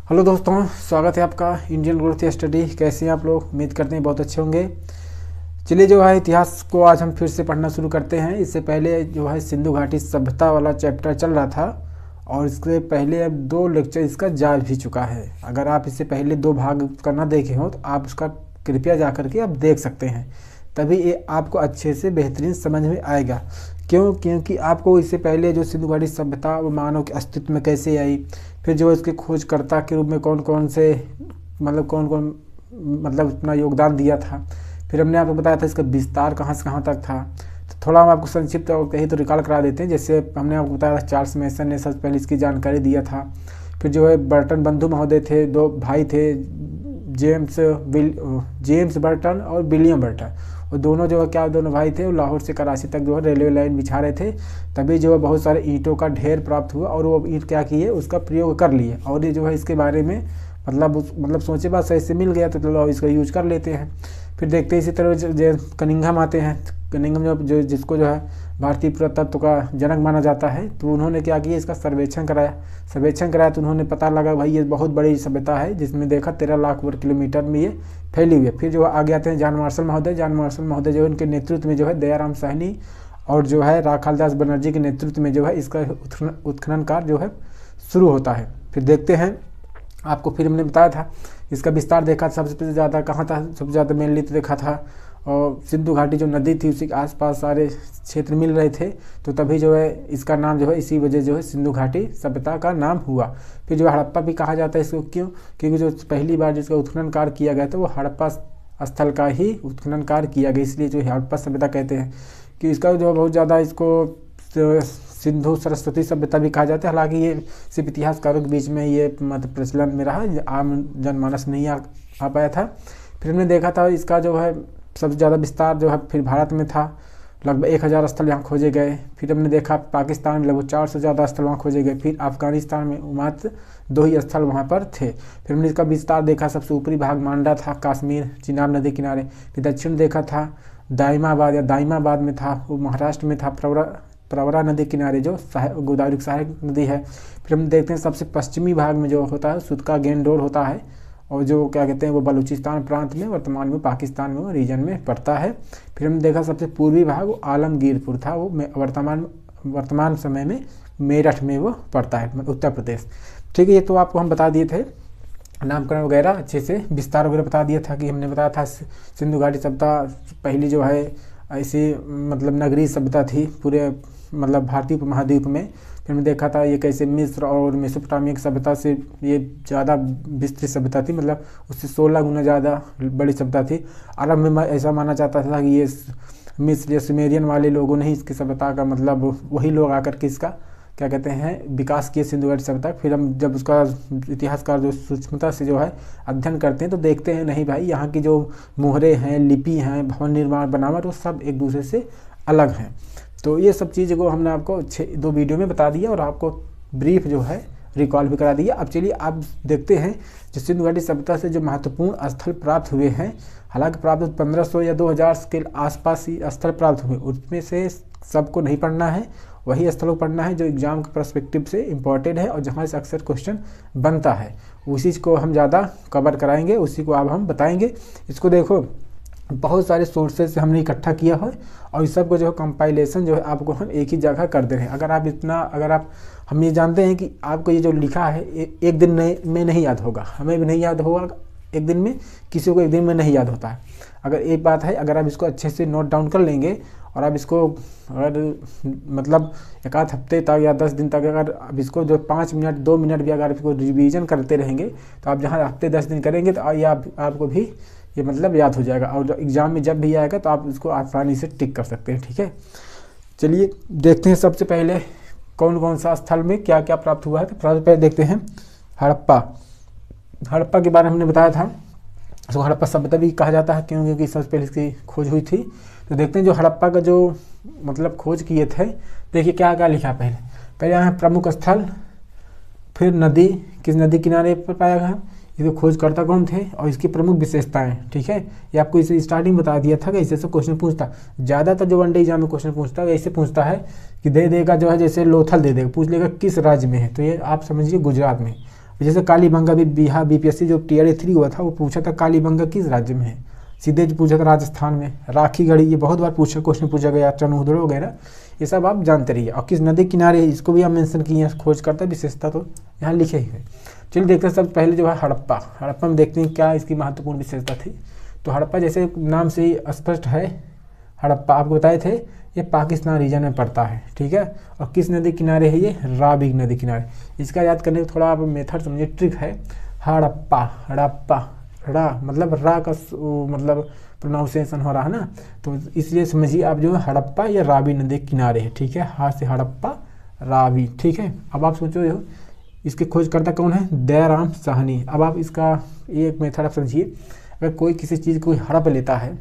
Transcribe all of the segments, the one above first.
Hello दोस्तों, स्वागत है आपका इंडियन ग्रोथ स्टडी। कैसे हैं आप लोग? उम्मीद करते हैं बहुत अच्छे होंगे। चलिए जो है इतिहास को आज हम फिर से पढ़ना शुरू करते हैं। इससे पहले जो है सिंधु घाटी सभ्यता वाला चैप्टर चल रहा था और इसके पहले अब 2 लेक्चर इसका जा भी चुका है। अगर आप इससे पहले 2 भाग का ना देखे हो तो आप उसका कृपया जा करके आप देख सकते हैं, तभी ये आपको अच्छे से बेहतरीन समझ में आएगा। क्योंकि आपको इससे पहले जो सिंधु घाटी सभ्यता वो मानव के अस्तित्व में कैसे आई, फिर जो इसके खोजकर्ता के रूप में कौन कौन अपना योगदान दिया था, फिर हमने आपको बताया था इसका विस्तार कहाँ से कहाँ तक था। तो थोड़ा हम आपको संक्षिप्त और कहीं तो रिकॉल करा देते हैं। जैसे हमने आपको बताया था चार्ल्स मेसन ने सबसे पहले इसकी जानकारी दिया था। फिर जो है बर्टन बंधु महोदय थे, 2 भाई थे, जेम्स बर्टन और विलियम बर्टन। वो दोनों जो है दोनों भाई थे, वो लाहौर से कराची तक जो है रेलवे लाइन बिछा रहे थे। तभी जो है बहुत सारे ईंटों का ढेर प्राप्त हुआ और वो ईंट क्या किए, उसका प्रयोग कर लिए। और ये जो है इसके बारे में मतलब सोचे बात सही से मिल गया तो चलो इसका यूज कर लेते हैं। फिर देखते हैं इसी तरह कनिंघम आते हैं। कनिंघम जो जिसको जो है भारतीय पुरातत्व का जनक माना जाता है, तो उन्होंने क्या किया, इसका सर्वेक्षण कराया तो उन्होंने पता लगा भाई ये बहुत बड़ी सभ्यता है, जिसमें देखा 13 लाख वर्ग किलोमीटर में ये फैली हुई है। फिर जो आगे आते हैं जॉन मार्शल महोदय जो है उनके नेतृत्व में जो है दयाराम साहनी और जो है राखालदास बनर्जी के नेतृत्व में जो है इसका उत्खनन कार्य जो है शुरू होता है। फिर देखते हैं, आपको फिर हमने बताया था इसका विस्तार देखा, सबसे ज़्यादा कहाँ था, सबसे ज़्यादा मेनली तो देखा था और सिंधु घाटी जो नदी थी उसी के आसपास सारे क्षेत्र मिल रहे थे, तो तभी जो है इसका नाम जो है इसी वजह जो है सिंधु घाटी सभ्यता का नाम हुआ। फिर जो हड़प्पा भी कहा जाता है इसको, क्यों? क्योंकि जो पहली बार जिसका उत्खनन कार्य किया गया था वो हड़प्पा स्थल का ही उत्खनन कार्य किया गया, इसलिए जो हड़प्पा सभ्यता कहते हैं। कि इसका जो बहुत ज़्यादा इसको सिंधु सरस्वती सभ्यता भी कहा जाता है। हालांकि ये सिर्फ इतिहासकारों के बीच में ये मतलब प्रचलन में रहा, आम जनमानस नहीं आ पाया था। फिर हमने देखा था इसका जो है सबसे ज़्यादा विस्तार जो है फिर भारत में था, लगभग 1000 स्थल यहाँ खोजे गए। फिर हमने देखा पाकिस्तान में लगभग 400 से ज़्यादा स्थल वहाँ खोजे गए। फिर अफगानिस्तान में मात्र 2 ही स्थल वहाँ पर थे। फिर हमने इसका विस्तार देखा, सबसे ऊपरी भाग मांडा था, कश्मीर, चिनाब नदी किनारे। फिर दक्षिण देखा था दाइमाबाद में था, वो महाराष्ट्र में था, प्रवरा नदी किनारे जो गोदावरी की सहायक नदी है। फिर हम देखते हैं सबसे पश्चिमी भाग में जो होता है सुदका गेंडोर होता है, और जो क्या कहते हैं वो बलूचिस्तान प्रांत में वर्तमान में पाकिस्तान में रीजन में पड़ता है। फिर हमने देखा सबसे पूर्वी भाग वो आलमगीरपुर था, वो वर्तमान समय में मेरठ में वो पड़ता है, उत्तर प्रदेश। ठीक है, ये तो आपको हम बता दिए थे, नामकरण वगैरह अच्छे से विस्तार वगैरह बता दिया था। कि हमने बताया था सिंधु घाटी सभ्यता पहली जो है ऐसी मतलब नगरीय सभ्यता थी पूरे मतलब भारतीय उपमहाद्वीप में। फिर हमने देखा था ये कैसे मिस्र और मेसोपोटामिया की सभ्यता से ये ज़्यादा विस्तृत सभ्यता थी, मतलब उससे 16 गुना ज़्यादा बड़ी सभ्यता थी। अरब में ऐसा माना जाता था कि ये मिस्र या सुमेरियन वाले लोगों ने ही इसकी सभ्यता का मतलब वही लोग आकर के इसका क्या कहते हैं विकास किए सिंधु घाटी सभ्यता। फिर हम जब उसका इतिहासकार जो सूक्ष्मता से जो है अध्ययन करते हैं तो देखते हैं नहीं भाई यहाँ की जो मोहरे हैं, लिपि हैं, भवन निर्माण बनावट वो सब एक दूसरे से अलग हैं। तो ये सब चीज़ को हमने आपको 2 वीडियो में बता दिया और आपको ब्रीफ जो है रिकॉल भी करा दिया। अब चलिए आप देखते हैं जो सिंधु घाटी सभ्यता से जो महत्वपूर्ण स्थल प्राप्त हुए हैं, हालांकि प्राप्त 1500 या 2000 के आसपास ही स्थल प्राप्त हुए, उसमें से सबको नहीं पढ़ना है, वही स्थलों को पढ़ना है जो एग्जाम के पर्सपेक्टिव से इम्पोर्टेंट है और जहाँ से अक्सर क्वेश्चन बनता है, उसी को हम ज़्यादा कवर कराएंगे, उसी को अब हम बताएंगे। इसको देखो बहुत सारे सोर्सेज से हमने इकट्ठा किया है और इस सब को जो है कंपाइलेशन जो है आपको हम एक ही जगह कर दे रहे हैं। अगर आप हम ये जानते हैं कि आपको ये जो लिखा है एक दिन में नहीं याद होगा, हमें भी नहीं याद होगा एक दिन में, किसी को एक दिन में नहीं याद होता है। अगर एक बात है, अगर आप इसको अच्छे से नोट डाउन कर लेंगे और आप इसको अगर मतलब 1 आध हफ्ते तक या 10 दिन तक अगर आप इसको जो 5 मिनट 2 मिनट भी अगर इसको रिवीजन करते रहेंगे तो आप जहाँ हफ्ते 10 दिन करेंगे तो ये आपको भी ये मतलब याद हो जाएगा और एग्जाम में जब भी आएगा तो आप इसको आसानी से टिक कर सकते हैं। ठीक है, चलिए देखते हैं सबसे पहले कौन कौन सा स्थल में क्या क्या प्राप्त हुआ है। तो सबसे पहले देखते हैं हड़प्पा के बारे में हमने बताया था। इसको हड़प्पा सभ्यता भी कहा जाता है क्योंकि सबसे पहले इसकी खोज हुई थी। तो देखते हैं जो हड़प्पा का जो मतलब खोज किए थे, देखिए क्या क्या लिखा। पहले यहाँ प्रमुख स्थल, फिर नदी, किस नदी किनारे पर पाया गया, इसके खोजकर्ता कौन थे और इसकी प्रमुख विशेषताएं। ठीक है, ये आपको इसे स्टार्टिंग बता दिया था कि ऐसे सब क्वेश्चन पूछता। ज़्यादातर जो वनडे एग्जाम में क्वेश्चन पूछता है ऐसे पूछता है कि दे देगा जो है जैसे लोथल दे देगा, पूछ लेगा किस राज्य में है, तो ये आप समझिए गुजरात में। जैसे कालीबंगा भी बिहार बीपीएससी जो टीआरई 3 हुआ था वो पूछा था कालीबंगा किस राज्य में है, सीधे जो पूछा था राजस्थान में। राखी गढ़ी ये बहुत बार क्वेश्चन पूछा गया, चनहुदड़ वगैरह ये सब आप जानते रहिए। और किस नदी किनारे है इसको भी आप मेंशन किए हैं, खोजकर्ता विशेषता तो यहाँ लिखे ही है। चलिए देखते हैं सब पहले जो है हड़प्पा। हड़प्पा में देखते हैं क्या इसकी महत्वपूर्ण विशेषता थी। तो हड़प्पा जैसे नाम से ही स्पष्ट है, हड़प्पा आपको बताए थे ये पाकिस्तान रीजन में पड़ता है, ठीक है। और किस नदी किनारे है ये, रावी नदी किनारे। इसका याद करने का थोड़ा आप मेथड समझिए, ट्रिक है। हड़प्पा, हड़प्पा, रा मतलब रा का मतलब प्रोनाउंसिएशन हो रहा है ना, तो इसलिए समझिए आप जो है हड़प्पा या रावी नदी किनारे है, ठीक है। हाथ से हड़प्पा रावी, ठीक है। अब आप सोचो इसके खोजकर्ता कौन है, दयाराम साहनी। अब आप इसका एक मेथड आप समझिए, अगर कोई किसी चीज़ को हड़प लेता है,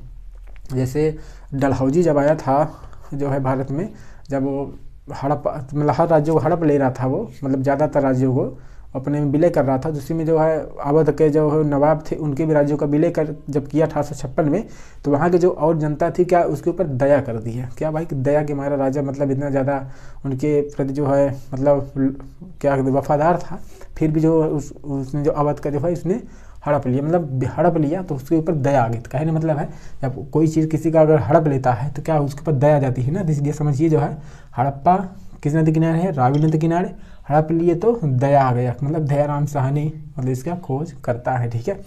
जैसे डलहौजी जब आया था जो है भारत में, जब वो हड़प मतलब हर राज्यों को हड़प ले रहा था वो, मतलब ज़्यादातर राज्यों को अपने में विलय कर रहा था। दूसरी में जो है अवध के जो नवाब थे उनके भी राज्यों का विलय कर जब किया 1856 में, तो वहाँ के जो और जनता थी क्या उसके ऊपर दया कर दी है। क्या भाई कि दया के हमारा राजा मतलब इतना ज़्यादा उनके प्रति जो है मतलब क्या वफादार था, फिर भी जो उसने जो अवध का जो है इसने हड़प लिया, मतलब हड़प लिया तो उसके ऊपर दया आ गई। तो कहने मतलब है जब कोई चीज़ किसी का अगर हड़प लेता है तो क्या उसके ऊपर दया आ जाती है ना। इसलिए समझिए जो है हड़प्पा किस नदी किनारे है, रावी नदी किनारे। हड़प लिए तो दया आ गया, मतलब दयाराम साहनी मतलब इसका खोज करता है, ठीक है।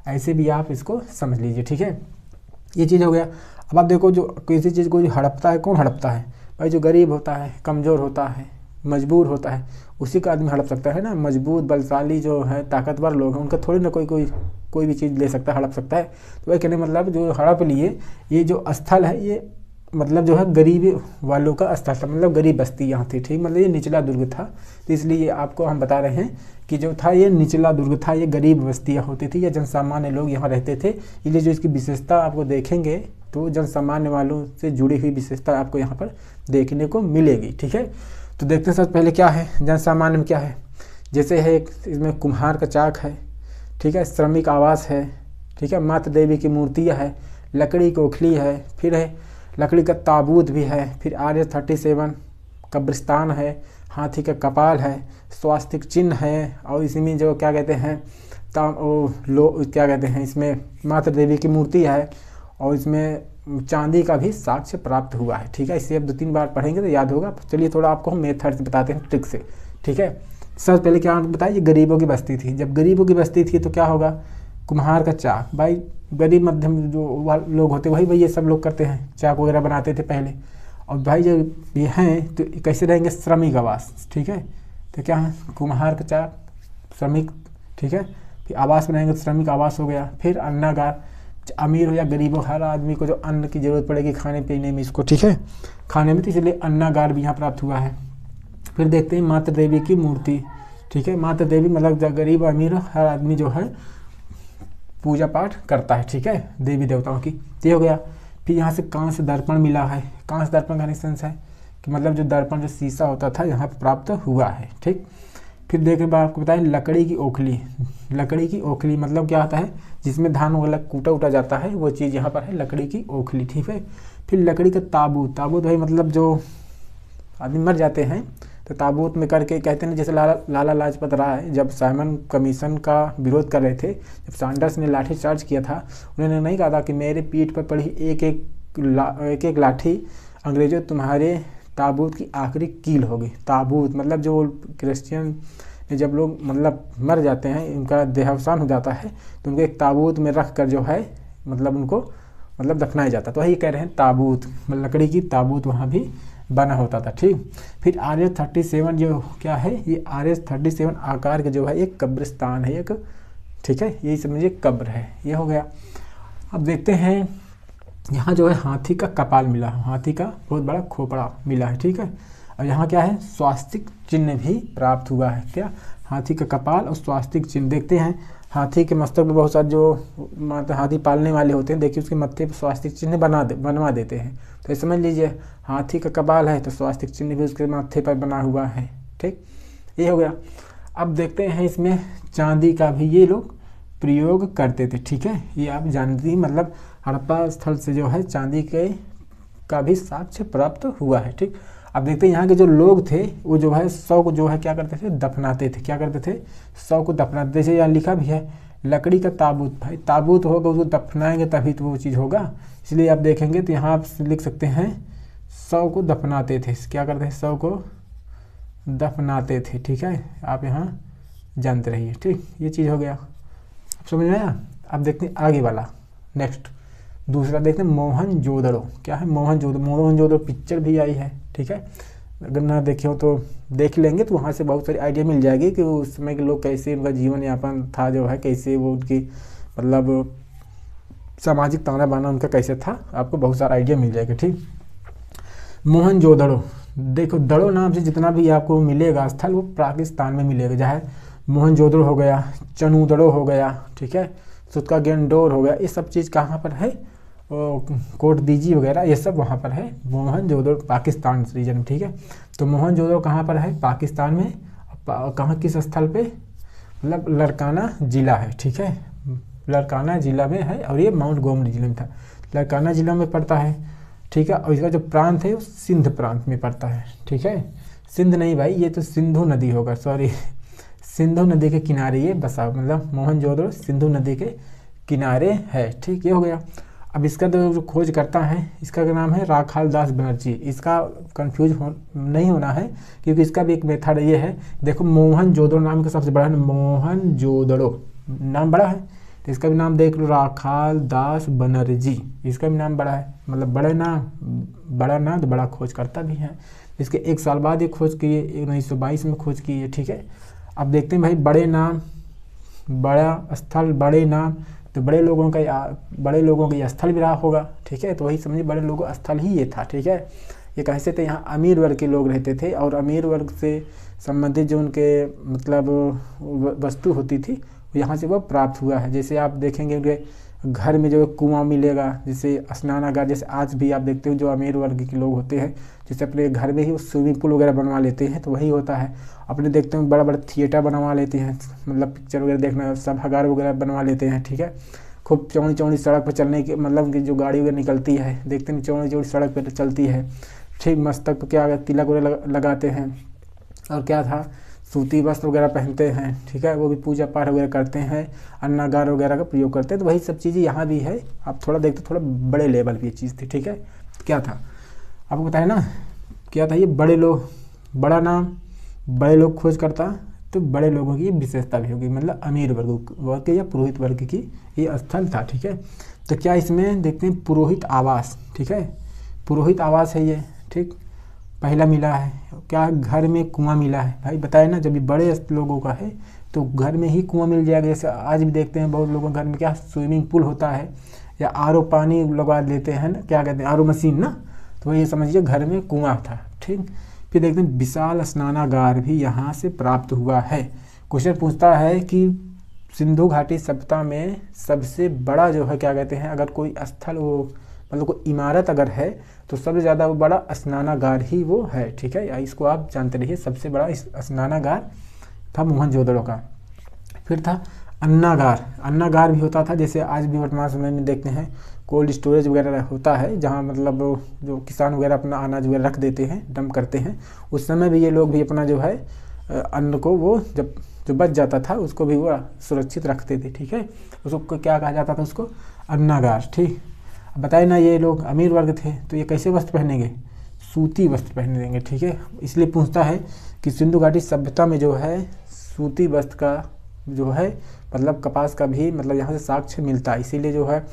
ऐसे भी आप इसको समझ लीजिए, ठीक है। ये चीज़ हो गया। अब आप देखो जो किसी चीज़ को जो हड़पता है, कौन हड़पता है भाई, जो गरीब होता है, कमज़ोर होता है, मजबूर होता है, उसी का आदमी हड़प सकता है ना। मजबूत बलशाली जो है ताकतवर लोग हैं उनका थोड़ी ना कोई भी चीज़ ले सकता है, हड़प सकता है। तो वही कहने मतलब जो हड़प लिए ये जो स्थल है ये मतलब जो है गरीब वालों का स्थल था, मतलब गरीब बस्ती यहाँ थी, ठीक। मतलब ये निचला दुर्ग था, तो इसलिए आपको हम बता रहे हैं कि जो था ये निचला दुर्ग था, ये गरीब बस्तियाँ होती थी या जनसामान्य लोग यहाँ रहते थे। इसलिए जो इसकी विशेषता आपको देखेंगे तो जनसामान्य वालों से जुड़ी हुई विशेषता आपको यहाँ पर देखने को मिलेगी, ठीक है। तो देखते हैं सबसे पहले क्या है जनसामान्य में क्या है। जैसे है इसमें कुम्हार का चाक है, ठीक है, श्रमिक आवास है, ठीक है, माता देवी की मूर्तियाँ है, लकड़ी की ओखली है, फिर है लकड़ी का ताबूत भी है, फिर RS-37 कब्रिस्तान है, हाथी का कपाल है, स्वास्तिक चिन्ह है, और इसी में जो क्या कहते हैं क्या कहते हैं इसमें माता देवी की मूर्ति है, और इसमें चांदी का भी साक्ष्य प्राप्त हुआ है, ठीक है। इसे अब 2-3 बार पढ़ेंगे तो याद होगा। चलिए थोड़ा आपको हम मेथड से बताते हैं, ट्रिक से, ठीक है। सबसे पहले क्या बताइए, ये गरीबों की बस्ती थी। जब गरीबों की बस्ती थी तो क्या होगा, कुम्हार का चाक, भाई गरीब मध्यम जो लोग होते वही ये सब लोग करते हैं, चाक वगैरह बनाते थे पहले। और भाई जब ये हैं तो कैसे रहेंगे, श्रमिक आवास, ठीक है। तो क्या है, कुम्हार का चाक, श्रमिक, ठीक है। फिर आवास बनाएंगे तो श्रमिक आवास हो गया। फिर अन्नागार, अमीर हो या गरीब हो हर आदमी को जो अन्न की जरूरत पड़ेगी खाने पीने में इसको, ठीक है, खाने में, तो इसलिए अन्नागार भी यहाँ प्राप्त हुआ है। फिर देखते हैं माता देवी की मूर्ति, ठीक है। माता देवी मतलब गरीब अमीर हर आदमी जो है पूजा पाठ करता है, ठीक है, देवी देवताओं की, ये हो गया। फिर यहाँ से कांस्य दर्पण मिला है। कांस्य दर्पण का निसेंस है कि मतलब जो दर्पण जो शीशा होता था यहाँ पर प्राप्त हुआ है, ठीक। फिर देखने बाद आपको बताएं लकड़ी की ओखली। लकड़ी की ओखली मतलब क्या होता है, जिसमें धान वगैरह कूटा जाता है, वो चीज़ यहाँ पर है लकड़ी की ओखली, ठीक है। फिर लकड़ी का ताबूत। ताबूत भाई मतलब जो आदमी मर जाते हैं तो ताबूत में करके कहते हैं, जैसे लाला लाजपत राय जब साइमन कमीशन का विरोध कर रहे थे, जब सैंडर्स ने लाठी चार्ज किया था, उन्होंने नहीं कहा था कि मेरे पीठ पर पड़ी एक एक लाठी अंग्रेजों तुम्हारे ताबूत की आखिरी कील होगी। ताबूत मतलब जो क्रिश्चियन जब लोग मतलब मर जाते हैं, उनका देहावसान हो जाता है, तो उनको एक ताबूत में रख कर जो है मतलब उनको मतलब दफनाया जाता। तो वही कह रहे हैं ताबूत, लकड़ी की ताबूत वहाँ भी बना होता था, ठीक। फिर RS-37 जो क्या है, ये RS-37 आकार के जो है एक कब्रिस्तान है एक, ठीक है, यही समझिए कब्र है, ये हो गया। अब देखते हैं यहाँ जो है हाथी का कपाल मिला, हाथी का बहुत बड़ा खोपड़ा मिला है, ठीक है। और यहाँ क्या है, स्वास्तिक चिन्ह भी प्राप्त हुआ है, क्या, हाथी का कपाल और स्वास्तिक चिन्ह। देखते हैं हाथी के मस्तक में बहुत सारे जो हाथी पालने वाले होते हैं, देखिए उसके मत्थे पर स्वास्तिक चिन्ह बनवा देते हैं। तो ये समझ लीजिए हाथी का कपाल है तो स्वास्तिक चिन्ह भी उसके माथे पर बना हुआ है, ठीक, ये हो गया। अब देखते हैं इसमें चांदी का भी ये लोग प्रयोग करते थे, ठीक है, ये आप जानती, मतलब हड़प्पा स्थल से जो है चांदी का भी साक्ष्य प्राप्त हुआ है, ठीक। अब देखते हैं यहाँ के जो लोग थे वो जो है शव को जो है क्या करते थे, दफनाते थे। क्या करते थे, शव को दफनाते। जैसे यहाँ लिखा भी है लकड़ी का ताबूत, भाई ताबूत होगा उसको दफनाएंगे तभी तो वो चीज़ होगा। इसलिए आप देखेंगे तो यहाँ आप लिख सकते हैं शव को दफनाते थे। क्या करते थे, शव को दफनाते थे। ठीक है, आप यहाँ जानते रहिए। ठीक, ये चीज़ हो गया, समझ में आया। अब देखते हैं आगे वाला, नेक्स्ट दूसरा देखते हैं मोहनजोदड़ो। क्या है, मोहनजोदड़ो। मोहनजोदड़ो पिक्चर भी आई है। ठीक है, अगर ना देखे हो तो देख लेंगे तो वहाँ से बहुत सारी आइडिया मिल जाएगी कि उस समय के लोग कैसे उनका जीवन यापन था, जो है कैसे वो उनकी मतलब सामाजिक ताना बाना उनका कैसे था, आपको बहुत सारा आइडिया मिल जाएगा। ठीक, मोहनजोदड़ो, देखो दड़ो नाम से जितना भी आपको मिलेगा स्थल वो पाकिस्तान में मिलेगा। जहाँ मोहनजोदड़ो हो गया, चनूदड़ो हो गया, ठीक है, सुतका गेंडोर हो गया, ये सब चीज़ कहाँ पर है, कोट दीजी वगैरह ये सब वहाँ पर है मोहनजोदड़ो पाकिस्तान रीजन में। ठीक है, तो मोहनजोदड़ो कहाँ पर है, पाकिस्तान में। कहाँ किस स्थल पे, मतलब लड़काना ज़िला है। ठीक है, लड़काना ज़िला में है और ये माउंट गोमरी जिले में था, लड़काना ज़िला में पड़ता है। ठीक है, और इसका जो प्रांत है वो सिंध प्रांत में पड़ता है। ठीक है, सिंध नहीं भाई, ये तो सिंधु नदी होगा, सॉरी सिंधु नदी के किनारे ये बसा, मतलब मोहनजोदड़ो सिंधु नदी के किनारे है। ठीक, ये हो गया। अब इसका जो खोज करता है इसका नाम है राखाल दास बनर्जी। इसका कंफ्यूज नहीं होना है क्योंकि इसका भी एक मेथड ये है। देखो मोहनजोदड़ो नाम का सबसे बड़ा है, मोहनजोदड़ो नाम बड़ा है, तो इसका भी नाम देख लो राखाल दास बनर्जी, इसका भी नाम बड़ा है, मतलब बड़ा नाम तो बड़ा खोज करता भी है। इसके 1 साल बाद ये खोज की, 1922 में खोज की है। ठीक है, अब देखते हैं भाई बड़े नाम, बड़ा स्थल, बड़े नाम, तो बड़े लोगों का ये स्थल भी रहा होगा। ठीक है, तो वही समझिए बड़े लोगों का स्थल ही ये था। ठीक है, ये कैसे थे, यहाँ अमीर वर्ग के लोग रहते थे और अमीर वर्ग से संबंधित जो उनके मतलब वस्तु होती थी यहाँ से वह प्राप्त हुआ है। जैसे आप देखेंगे उनके घर में जो कुआं मिलेगा, जैसे स्नानागार, जैसे आज भी आप देखते हो जो अमीर वर्ग के लोग होते हैं जैसे अपने घर में ही स्विमिंग पूल वगैरह बनवा लेते हैं, तो वही होता है। अपने देखते हैं बड़ा बड़ा थिएटर बनवा लेते हैं, मतलब पिक्चर वगैरह देखना, सभागार वगैरह बनवा लेते हैं। ठीक है, खूब चौड़ी चौड़ी सड़क पर चलने की, मतलब कि जो गाड़ी वगैरह निकलती है देखते हैं चौड़ी चौड़ी सड़क पर चलती है। ठीक, मस्तक पर क्या तिलक वगैरह लगाते हैं और क्या था, सूती वस्त्र वगैरह पहनते हैं। ठीक है, वो भी पूजा पाठ वगैरह करते हैं, अन्नागार वगैरह का प्रयोग करते हैं। तो वही सब चीज़ें यहाँ भी है। आप थोड़ा देखते थोड़ा बड़े लेवल पे ये चीज़ थी। ठीक है, क्या था आपको बताया ना, क्या था ये बड़े लोग, बड़ा नाम, बड़े लोग खोज करता, तो बड़े लोगों की विशेषता भी होगी, मतलब अमीर वर्ग या पुरोहित वर्ग की ये स्थल था। ठीक है, तो क्या इसमें देखते हैं पुरोहित आवास। ठीक है, पुरोहित आवास है ये। ठीक, पहला मिला है क्या, घर में कुआं मिला है। भाई बताए ना, जब भी बड़े लोगों का है तो घर में ही कुआं मिल जाएगा। जैसे आज भी देखते हैं बहुत लोगों के घर में क्या स्विमिंग पूल होता है या आरओ पानी लगवा लेते हैं ना, क्या कहते हैं आरओ मशीन ना, तो ये समझिए घर में कुआं था। ठीक, फिर देखते हैं विशाल स्नानागार भी यहाँ से प्राप्त हुआ है। क्वेश्चन पूछता है कि सिंधु घाटी सभ्यता में सबसे बड़ा जो है क्या कहते हैं, अगर कोई स्थल वो मतलब कोई इमारत अगर है तो सबसे ज़्यादा वो बड़ा स्नानागार ही वो है। ठीक है, या इसको आप जानते रहिए, सबसे बड़ा स्नानागार था मोहनजोदड़ो का। फिर था अन्नागार, अन्नागार भी होता था, जैसे आज भी वर्तमान समय में देखते हैं कोल्ड स्टोरेज वगैरह होता है जहाँ मतलब जो किसान वगैरह अपना अनाज वगैरह रख देते हैं, डंप करते हैं। उस समय भी ये लोग भी अपना जो है अन्न को वो जब जो बच जाता था उसको भी वो सुरक्षित रखते थे। ठीक है, उसको क्या कहा जाता था, उसको अन्नागार। ठीक, बताए ना ये लोग अमीर वर्ग थे तो ये कैसे वस्त्र पहनेंगे, सूती वस्त्र पहने देंगे। ठीक है, इसलिए पूछता है कि सिंधु घाटी सभ्यता में जो है सूती वस्त्र का जो है मतलब कपास का भी मतलब यहाँ से साक्ष्य मिलता है। इसीलिए जो है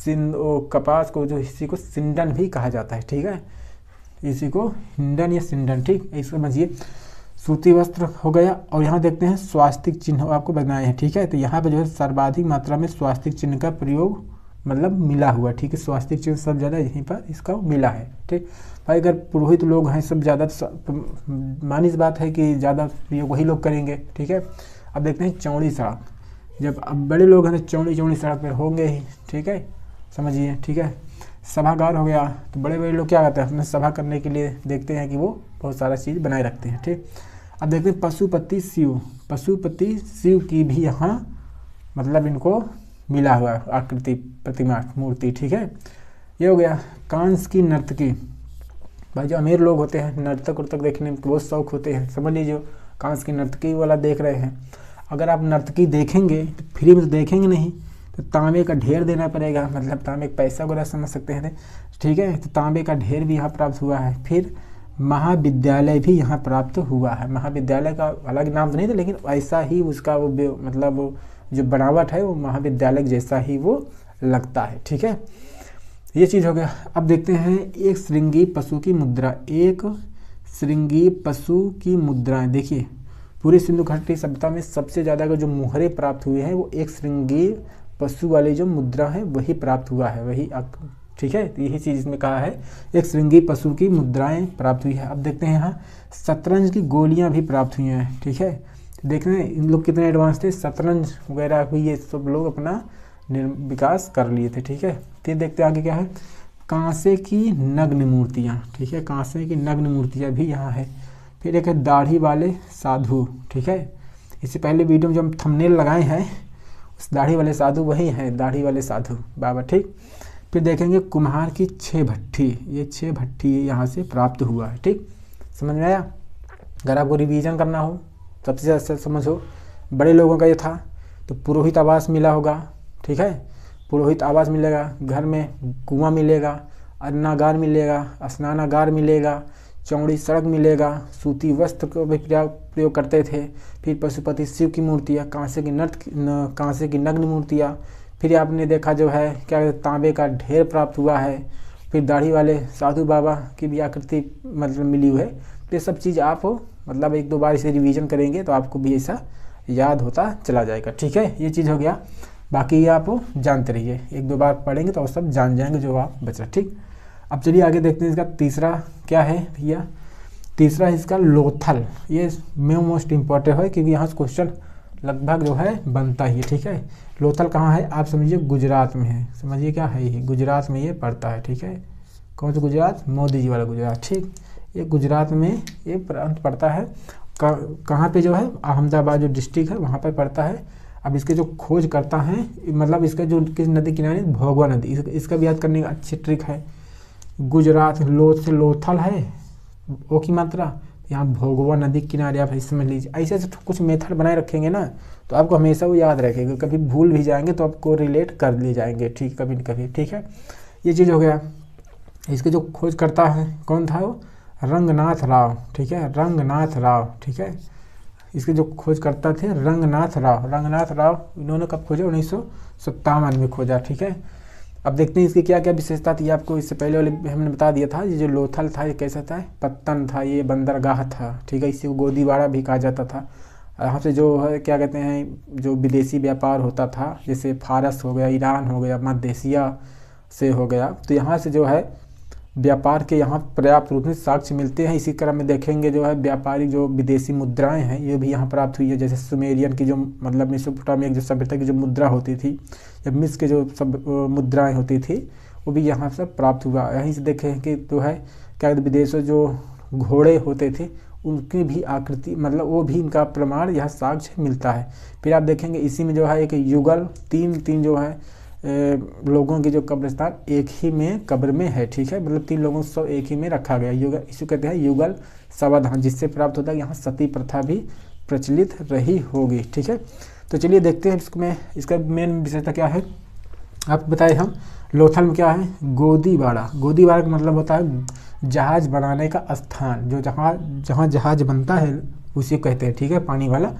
कपास को जो इसी को सिंडन भी कहा जाता है। ठीक है, इसी को हिंडन या सिंडन। ठीक, इसको समझिए सूती वस्त्र हो गया। और यहाँ देखते हैं स्वास्तिक चिन्ह आपको बनाए हैं। ठीक है, तो यहाँ पे जो है सर्वाधिक मात्रा में स्वास्तिक चिन्ह का प्रयोग मतलब मिला हुआ। ठीक है, स्वास्तिक चिन्ह सब ज़्यादा यहीं पर इसका मिला है। ठीक भाई, अगर पुरोहित लोग हैं सब ज़्यादा मानी सी बात है कि ज़्यादा प्रयोग वही लोग करेंगे। ठीक है, अब देखते हैं चौड़ी सड़क, जब अब बड़े लोग हैं तो चौड़ी चौड़ी सड़क पर होंगे ही। ठीक है, समझिए। ठीक है, सभागार हो गया, तो बड़े बड़े लोग क्या करते हैं अपने सभा करने के लिए देखते हैं कि वो बहुत सारा चीज़ बनाए रखते हैं। ठीक, अब देखते हैं पशुपति शिव, पशुपति शिव की भी यहाँ मतलब इनको मिला हुआ आकृति प्रतिमा मूर्ति। ठीक है, ये हो गया। कांस की नर्तकी, भाई जो अमीर लोग होते हैं नर्तक उर्तक देखने में बहुत शौक होते हैं, समझ लीजिए कांस की नर्तकी वाला देख रहे हैं, अगर आप नर्तकी देखेंगे तो फ्री में तो देखेंगे नहीं, तो तांबे का ढेर देना पड़ेगा, मतलब तांबे का पैसा वगैरह समझ सकते हैं, ठीक है। तो तांबे का ढेर भी यहाँ प्राप्त हुआ है। फिर महाविद्यालय भी यहाँ प्राप्त हुआ है। महाविद्यालय का अलग नाम तो नहीं था, लेकिन ऐसा ही उसका वो मतलब जो बनावट है वो महाविद्यालय जैसा ही वो लगता है, ठीक है। ये चीज़ हो गया। अब देखते हैं एक श्रृंगी पशु की मुद्रा। एक श्रृंगी पशु की मुद्राएं, देखिए पूरी सिंधु घाटी सभ्यता में सबसे ज़्यादा जो मुहरे प्राप्त हुए हैं वो एक श्रृंगी पशु वाली जो मुद्रा है वही प्राप्त हुआ है, वही, ठीक है। तो यही चीज़ इसमें कहा है, एक श्रृंगी पशु की मुद्राएं प्राप्त हुई है। अब देखते हैं यहाँ शतरंज की गोलियां भी प्राप्त हुई हैं, ठीक है। तो देख रहे हैं इन लोग कितने एडवांस थे, शतरंज वगैरह हुई, ये सब लोग अपना विकास कर लिए थे, ठीक है। फिर देखते हैं आगे क्या है, कांसे की नग्न मूर्तियाँ, ठीक है, कांसे की नग्न मूर्तियाँ भी यहाँ है। फिर एक है दाढ़ी वाले साधु, ठीक है। इससे पहले वीडियो में जो हम थंबनेल लगाए हैं उस दाढ़ी वाले साधु वही हैं, दाढ़ी वाले साधु बाबा, ठीक। फिर देखेंगे कुम्हार की 6 भट्ठी, ये 6 भट्ठी यहाँ से प्राप्त हुआ है, ठीक। समझ में आया। अगर आपको रिवीजन करना हो, सबसे अच्छा समझो, बड़े लोगों का ये था तो पुरोहित आवास मिला होगा, ठीक है, पुरोहित आवास मिलेगा, घर में कुआं मिलेगा, अन्नागार मिलेगा, स्नानागार मिलेगा, चौड़ी सड़क मिलेगा, सूती वस्त्र को भी प्रयोग करते थे। फिर पशुपति शिव की मूर्तियाँ, कांसे की नग्न मूर्तियाँ। फिर आपने देखा जो है क्या तांबे का ढेर प्राप्त हुआ है। फिर दाढ़ी वाले साधु बाबा की भी आकृति मतलब मिली हुई है। तो ये सब चीज़ आप मतलब 1-2 बार इसे रिवीजन करेंगे तो आपको भी ऐसा याद होता चला जाएगा, ठीक है। ये चीज़ हो गया, बाकी ये आप जानते रहिए, 1-2 बार पढ़ेंगे तो सब जान जाएंगे जो आप बच रहा, ठीक। अब चलिए आगे देखते हैं इसका तीसरा क्या है भैया। तीसरा इसका लोथल, ये मोस्ट इम्पॉर्टेंट है क्योंकि यहाँ से क्वेश्चन लगभग जो है बनता ही है, ठीक है। लोथल कहाँ है आप समझिए, गुजरात में है, समझिए क्या है ये, गुजरात में ये पड़ता है, ठीक है। कौन सा गुजरात, मोदी जी वाला गुजरात, ठीक। ये गुजरात में ये प्रांत पड़ता है। कहाँ पे जो है, अहमदाबाद जो डिस्ट्रिक्ट है वहाँ पर पड़ता है। अब इसके जो खोज करता है, मतलब इसका जो किस नदी किनारे, भोगवा नदी, इसका भी याद करने का अच्छी ट्रिक है। गुजरात लोथ से लोथल है, ओ की मात्रा, यहाँ भोगवा नदी किनारे आप समझ लीजिए। ऐसे कुछ मेथड बनाए रखेंगे ना तो आपको हमेशा वो याद रखेगा, कभी भूल भी जाएंगे तो आपको रिलेट कर ले जाएंगे, ठीक, कभी न कभी, ठीक है। ये चीज़ हो गया। इसके जो खोज करता है कौन था वो, रंगनाथ राव, ठीक है, रंगनाथ राव, ठीक है। इसके जो खोज करता थे रंगनाथ राव, रंगनाथ राव, इन्होंने कब खोजा, 1957 में खोजा, ठीक है। अब देखते हैं इसकी क्या क्या विशेषता थी। आपको इससे पहले वाले हमने बता दिया था, ये जो लोथल था ये कैसा था, पत्तन था, ये बंदरगाह था, ठीक है। इसी को गोदीबाड़ा भी कहा जाता था। यहाँ से जो है क्या कहते हैं, जो विदेशी व्यापार होता था, जैसे फारस हो गया, ईरान हो गया, मध्य एशिया से हो गया, तो यहाँ से जो है व्यापार के यहाँ पर्याप्त रूप में साक्ष्य मिलते हैं। इसी क्रम में देखेंगे जो है व्यापारिक जो विदेशी मुद्राएं हैं ये भी यहाँ प्राप्त हुई है। जैसे सुमेरियन की जो मतलब मेसोपोटामिया की जो सभ्यता की जो मुद्रा होती थी, या मिस्र के जो सब मुद्राएं होती थी वो भी यहाँ से प्राप्त हुआ। यहीं से देखें कि जो है क्या विदेशों जो घोड़े होते थे उनकी भी आकृति, मतलब वो भी इनका प्रमाण यहाँ साक्ष्य मिलता है। फिर आप देखेंगे इसी में जो है एक युगल, तीन जो है लोगों की जो कब्रिस्तान एक ही में कब्र में है, ठीक है, मतलब 3 लोगों को एक ही में रखा गया, युगल, इसे कहते हैं युगल समाधान, जिससे प्राप्त होता है यहाँ सती प्रथा भी प्रचलित रही होगी, ठीक है। तो चलिए देखते हैं इसमें इसका मेन विशेषता क्या है। आप बताए हम लोथल में क्या है, गोदीबाड़ा, गोदीबाड़ा का मतलब होता है जहाज बनाने का स्थान, जो जहाँ जहाज बनता है उसी को कहते हैं, ठीक है, पानी वाला,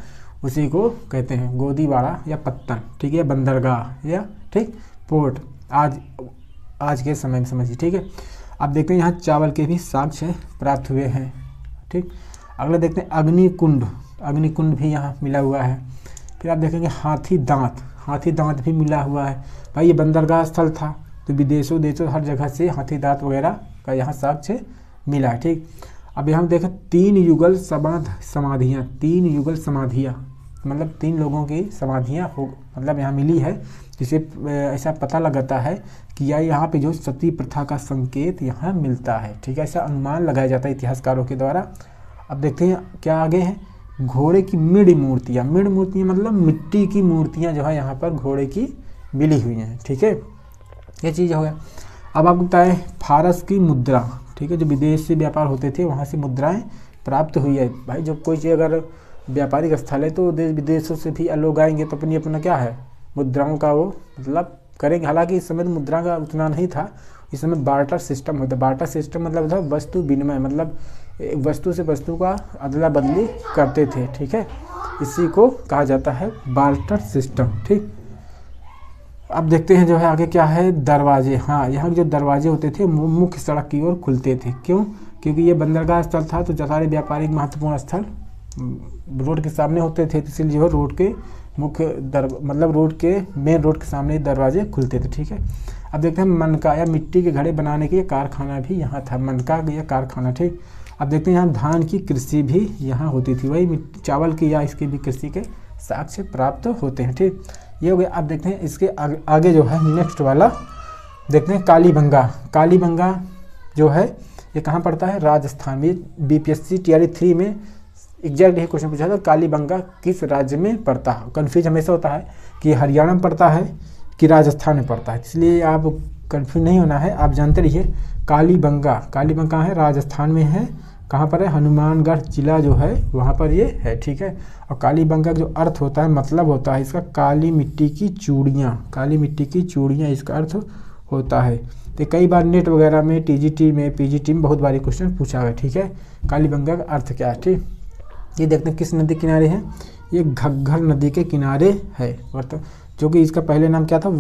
उसी को कहते हैं गोदीबाड़ा या पत्तन, ठीक है, बंदरगाह या ठीक पोर्ट, आज के समय में समझिए, ठीक है। अब देखते हैं यहाँ चावल के भी साक्ष्य प्राप्त हुए हैं, ठीक। अगला देखते हैं अग्निकुंड, अग्निकुंड भी यहाँ मिला हुआ है। फिर आप देखेंगे हाथी दांत भी मिला हुआ है। भाई ये बंदरगाह स्थल था तो विदेशों देशों हर जगह से हाथी दांत वगैरह का यहाँ साक्ष्य मिला है, ठीक। अब यहाँ देखें 3 युगल समाधियाँ, 3 युगल समाधियाँ, मतलब 3 लोगों की समाधियाँ हो मतलब यहाँ मिली है, जिसे ऐसा पता लगाता है कि यहाँ पे जो सती प्रथा का संकेत यहाँ मिलता है, ठीक है, ऐसा अनुमान लगाया जाता है इतिहासकारों के द्वारा। अब देखते हैं क्या आगे है, घोड़े की मिड मूर्तियाँ मतलब मिट्टी की मूर्तियाँ जो है यहाँ पर घोड़े की मिली हुई हैं, ठीक है, ये चीज़ हो गया। अब आपको बताएं फारस की मुद्रा, ठीक है, जो विदेश से व्यापार होते थे वहाँ से मुद्राएं प्राप्त हुई है। भाई जब कोई चीज़ अगर व्यापारिक स्थल है तो देश विदेशों से भी लोग आएंगे तो अपनी अपना क्या है मुद्राओं का वो मतलब करेंगे। हालांकि इस समय तो मुद्रा का उतना नहीं था, इस समय बार्टर सिस्टम होता है। बार्टर सिस्टम मतलब था वस्तु विनिमय, मतलब एक वस्तु से वस्तु का अदला बदली करते थे, ठीक है, इसी को कहा जाता है बार्टर सिस्टम। ठीक, अब देखते हैं जो है आगे क्या है, दरवाजे। हाँ, यहाँ जो दरवाजे होते थे वो मुख्य सड़क की ओर खुलते थे। क्यों? क्योंकि ये बंदरगाह स्थल था तो सारे व्यापारिक महत्वपूर्ण स्थल रोड के सामने होते थे, इसलिए जो है रोड के मुख्य मतलब रोड के मेन रोड के सामने दरवाजे खुलते थे। ठीक है, अब देखते हैं मनका या मिट्टी के घड़े बनाने के कारखाना भी यहाँ था, मनका या कारखाना। ठीक, अब देखते हैं यहाँ धान की कृषि भी यहाँ होती थी, वही चावल की या इसकी भी कृषि के साक्ष्य प्राप्त होते हैं। ठीक, ये हो गया। अब देखते हैं इसके आगे जो है नेक्स्ट वाला देखते हैं कालीबंगा। कालीबंगा जो है ये कहाँ पड़ता है, राजस्थान में। बीपीएससी टीआरई 3 में एग्जैक्ट यही क्वेश्चन पूछा था, कालीबंगा किस राज्य में पड़ता है। कन्फ्यूज हमेशा होता है कि हरियाणा में पड़ता है कि राजस्थान में पड़ता है, इसलिए आप कन्फ्यूज नहीं होना है, आप जानते रहिए कालीबंगा। कालीबंगा कहाँ है, राजस्थान में है। कहाँ पर है, हनुमानगढ़ जिला जो है वहाँ पर ये है। ठीक है, और कालीबंगा का जो अर्थ होता है मतलब होता है इसका काली मिट्टी की चूड़ियाँ, काली मिट्टी की चूड़ियाँ इसका अर्थ होता है। तो कई बार नेट वगैरह में टीजीटी में पीजीटी में बहुत बारी क्वेश्चन पूछा गया। ठीक है, कालीबंगा का अर्थ क्या है। ठीक, ये देखते हैं किस नदी किनारे है, ये घग्गर नदी के किनारे है, जो कि इसका पहले नाम क्या था,